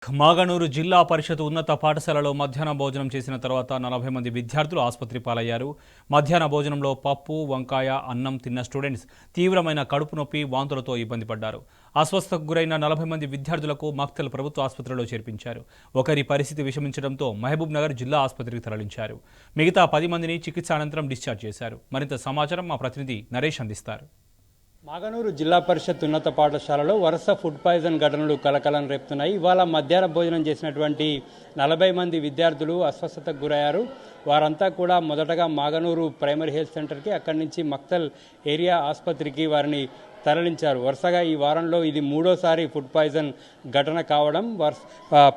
మాగనూరు జిల్లా పరిషత్ ఉన్నత పాఠశాలలో మధ్యాహ్న భోజనం చేసిన తర్వాత 40 మంది విద్యార్థులు ఆసుపత్రి పాలయ్యారు. మధ్యాహ్న భోజనంలో పప్పు, వంకాయ, అన్నం తిన్న స్టూడెంట్స్ తీవ్రమైన కడుపు నొప్పి, వాంతులతో ఇబ్బంది పడ్డారు. అస్వస్థతకు గురైన 40 మంది విద్యార్థులకు మక్తల్ ప్రభుత్వ ఆసుపత్రిలో చేర్పించారు. ఒకరి పరిస్థితి విషమించడంతో మహబూబ్ నగర్ జిల్లా ఆసుపత్రికి తరలించారు. మిగతా 10 మందిని చికిత్స అనంతరం డిశ్చార్జ్ చేశారు. మరింత సమాచారం మా ప్రతినిధి నరేష్ అందిస్తారు. మాగనూరు జిల్లా పరిషత్ ఉన్నత పాఠశాలలో వరుస ఫుడ్ పాయిజన్ ఘటనలు కలకలం రేపుతున్నాయి. ఇవాళ మధ్యాహ్న భోజనం చేసినటువంటి 40 మంది విద్యార్థులు అస్వస్థతకు గురయ్యారు. వారంతా కూడా మొదటగా మాగనూరు ప్రైమరీ హెల్త్ సెంటర్కి, అక్కడి నుంచి మక్తల్ ఏరియా ఆసుపత్రికి వారిని తరలించారు. వరుసగా ఈ వారంలో ఇది మూడోసారి ఫుడ్ పాయిజన్ ఘటన కావడం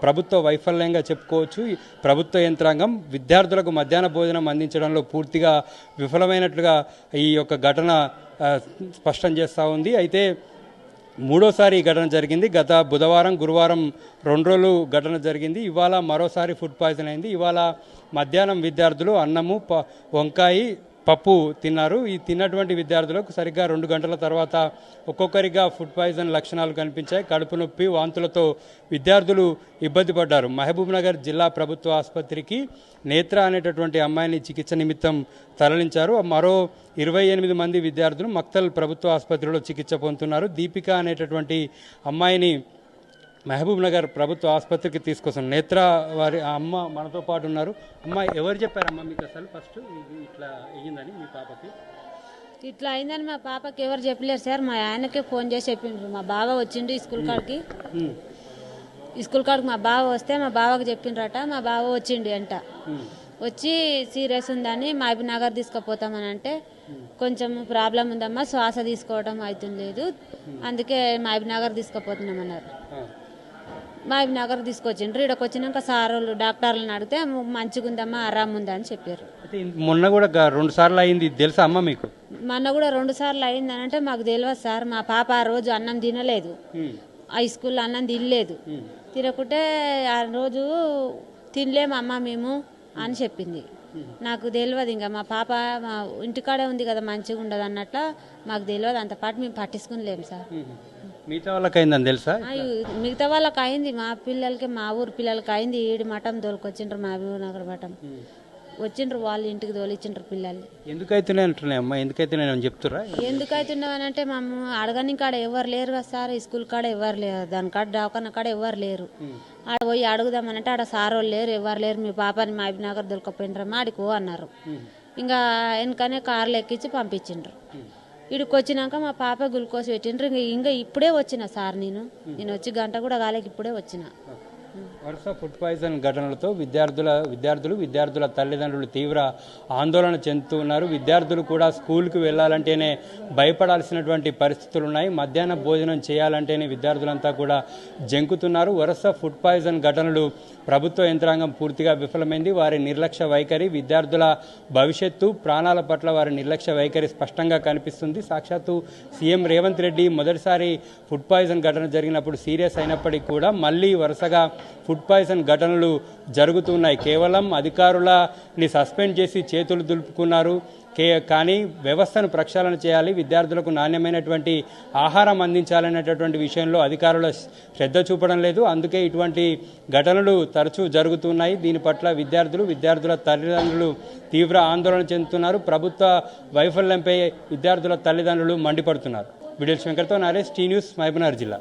ప్రభుత్వ వైఫల్యంగా చెప్పుకోవచ్చు. ప్రభుత్వ యంత్రాంగం విద్యార్థులకు మధ్యాహ్న భోజనం అందించడంలో పూర్తిగా విఫలమైనట్లుగా ఈ యొక్క ఘటన స్పష్టం చేస్తూ ఉంది. అయితే మూడోసారి ఈ ఘటన జరిగింది. గత బుధవారం, గురువారం 2 రోజులు ఘటన జరిగింది. ఇవాళ మరోసారి ఫుడ్ పాయిజన్ అయింది. ఇవాళ మధ్యాహ్నం విద్యార్థులు అన్నము, వంకాయ, పప్పు తిన్నారు. ఈ తిన్నటువంటి విద్యార్థులకు సరిగ్గా 2 గంటల తర్వాత ఒక్కొక్కరిగా ఫుడ్ పాయిజన్ లక్షణాలు కనిపించాయి. కడుపు నొప్పి, వాంతులతో విద్యార్థులు ఇబ్బంది పడ్డారు. మహబూబ్ నగర్ జిల్లా ప్రభుత్వ ఆసుపత్రికి నేత్ర అనేటటువంటి అమ్మాయిని చికిత్స నిమిత్తం తరలించారు. మరో 28 మంది విద్యార్థులు మక్తల్ ప్రభుత్వ ఆసుపత్రిలో చికిత్స పొందుతున్నారు. దీపిక అనేటటువంటి అమ్మాయిని మహబూబ్ నగర్ ప్రభుత్వ ఆసుపత్రికి తీసుకొస్తాం. నేత్ర వారి అమ్మ మనతో పాటు ఉన్నారు. అమ్మ, ఎవరు చెప్పారమ్మా మీకు అసలు ఫస్ట్ ఇట్లా అయ్యిందని మీ పాపకి? ఇట్లా అయిందని మా పాపకి ఎవరు చెప్పలేరు సార్. మా ఆయనకే ఫోన్ చేసి చెప్పిండ్రు. మా బావ వచ్చిండు స్కూల్ కాడికి. మా బావ వస్తే మా బావకి చెప్పిండ్రట. మా బావ వచ్చిండు అంట. వచ్చి సీరియస్ ఉందని మహబూబ్ నగర్ తీసుకుపోతామని అంటే, కొంచెం ప్రాబ్లం ఉందమ్మా, శ్వాస తీసుకోవడం అవుతుంది లేదు, అందుకే మహబూబ్ నగర్ తీసుకుపోతున్నామన్నారు. మహబూబ్ నగర్ తీసుకొచ్చిండ్రు. ఇక్కడికి వచ్చినాక సార్ వాళ్ళు డాక్టర్లను అడిగితే మంచిగా ఉందమ్మా, ఆరామ్ ఉందా అని చెప్పారు. మొన్న కూడా 2 సార్లు అయింది తెలుసా అమ్మ మీకు? మొన్న కూడా 2 సార్లు అయిందని అంటే మాకు తెలియదు సార్. మా పాప ఆ రోజు అన్నం తినలేదు, హై స్కూల్లో అన్నం తినలేదు. తినకుంటే ఆ రోజు తినలేమమ్మా మేము అని చెప్పింది. నాకు తెలియదు. ఇంకా మా పాప మా ఇంటికాడే ఉంది కదా, మంచిగా ఉండదు అన్నట్ల మాకు తెలియదు. అంత పాటు మేము పట్టించుకునిలేము సార్. మిగతా వాళ్ళకి అయిందని తెలుసా? మిగతా వాళ్ళకి అయింది. మా పిల్లలకి, మా ఊరు పిల్లలకి అయింది. ఈడి మఠం తోలుకొచ్చిండ్రు, మహబూబ్ నగర్ మఠం వచ్చిండ్రు, వాళ్ళు ఇంటికి తోలిచ్చిండ్రు పిల్లల్ని. ఎందుకైతున్నాయి అంటున్నాయి అమ్మా? ఎందుకైతున్నాయని చెప్తురా? ఎందుకైతున్నావు అంటే మేము అడగని కాడ ఎవరు లేరు కదా సార్. ఈ స్కూల్ కాడ ఎవరు లేరు, దాని కాడ దవాఖాన కాడ ఎవరు లేరు. ఆడ పోయి అడుగుదామనంటే ఆడ సార్ వాళ్ళు లేరు, ఎవరు లేరు, మీ పాపని మహబూబ్ నగర్ దొరకపోయినరా ఆడికో అన్నారు. ఇంకా వెనకనే కార్లు ఎక్కించి పంపించిండ్రు. ఇక్కడికి వచ్చినాక మా పాప గ్లూకోజ్ పెట్టిండ్రు. ఇంకా ఇప్పుడే వచ్చిన సార్, నేను వచ్చి గంట కూడా కాలేక ఇప్పుడే వచ్చిన. వరుస ఫుడ్ పాయిజన్ ఘటనలతో విద్యార్థుల తల్లిదండ్రులు తీవ్ర ఆందోళన చెందుతున్నారు. విద్యార్థులు కూడా స్కూల్కి వెళ్ళాలంటేనే భయపడాల్సినటువంటి పరిస్థితులు ఉన్నాయి. మధ్యాహ్న భోజనం చేయాలంటేనే విద్యార్థులంతా కూడా జంకుతున్నారు. వరుస ఫుడ్ పాయిజన్ ఘటనలు ప్రభుత్వ యంత్రాంగం పూర్తిగా విఫలమైంది. వారి నిర్లక్ష్య వైఖరి, విద్యార్థుల భవిష్యత్తు, ప్రాణాల పట్ల వారి నిర్లక్ష్య వైఖరి స్పష్టంగా కనిపిస్తుంది. సాక్షాత్తు సీఎం రేవంత్ రెడ్డి మొదటిసారి ఫుడ్ పాయిజన్ ఘటన జరిగినప్పుడు సీరియస్ అయినప్పటికీ కూడా మళ్ళీ వరుసగా ఫుడ్ పాయిజన్ ఘటనలు జరుగుతున్నాయి. కేవలం అధికారులని సస్పెండ్ చేసి చేతులు దులుపుకున్నారు. కానీ వ్యవస్థను ప్రక్షాళన చేయాలి, విద్యార్థులకు నాణ్యమైనటువంటి ఆహారం అందించాలనేటటువంటి విషయంలో అధికారుల శ్రద్ధ చూపడం లేదు. అందుకే ఇటువంటి ఘటనలు తరచూ జరుగుతున్నాయి. దీని పట్ల విద్యార్థుల తల్లిదండ్రులు తీవ్ర ఆందోళన చెందుతున్నారు. ప్రభుత్వ వైఫల్యంపై విద్యార్థుల తల్లిదండ్రులు మండిపడుతున్నారు. వీడియో శంకర్తో నరేష్, టీ న్యూస్, మహబూబ్ నగర్ జిల్లా.